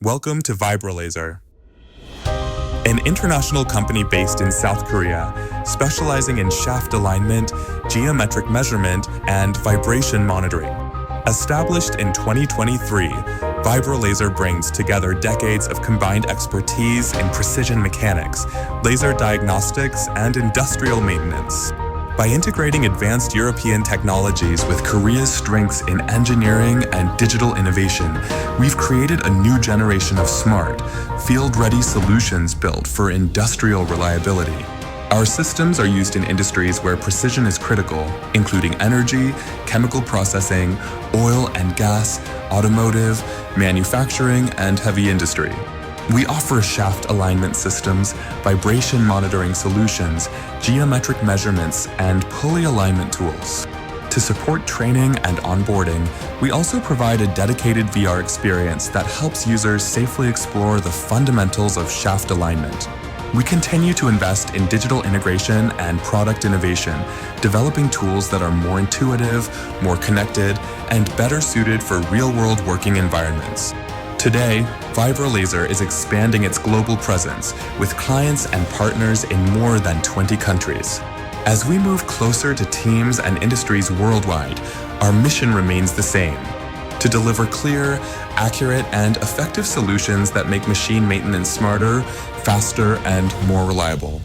Welcome to VIBRO-LASER, an international company based in South Korea, specializing in shaft alignment, geometric measurement, and vibration monitoring. Established in 2023, VIBRO-LASER brings together decades of combined expertise in precision mechanics, laser diagnostics, and industrial maintenance. By integrating advanced European technologies with Korea's strengths in engineering and digital innovation, we've created a new generation of smart, field-ready solutions built for industrial reliability. Our systems are used in industries where precision is critical, including energy, chemical processing, oil and gas, automotive, manufacturing, and heavy industry. We offer shaft alignment systems, vibration monitoring solutions, geometric measurements, and pulley alignment tools. To support training and onboarding, we also provide a dedicated VR experience that helps users safely explore the fundamentals of shaft alignment. We continue to invest in digital integration and product innovation, developing tools that are more intuitive, more connected, and better suited for real-world working environments. Today, VIBRO-LASER is expanding its global presence with clients and partners in more than 20 countries. As we move closer to teams and industries worldwide, our mission remains the same: to deliver clear, accurate, and effective solutions that make machine maintenance smarter, faster, and more reliable.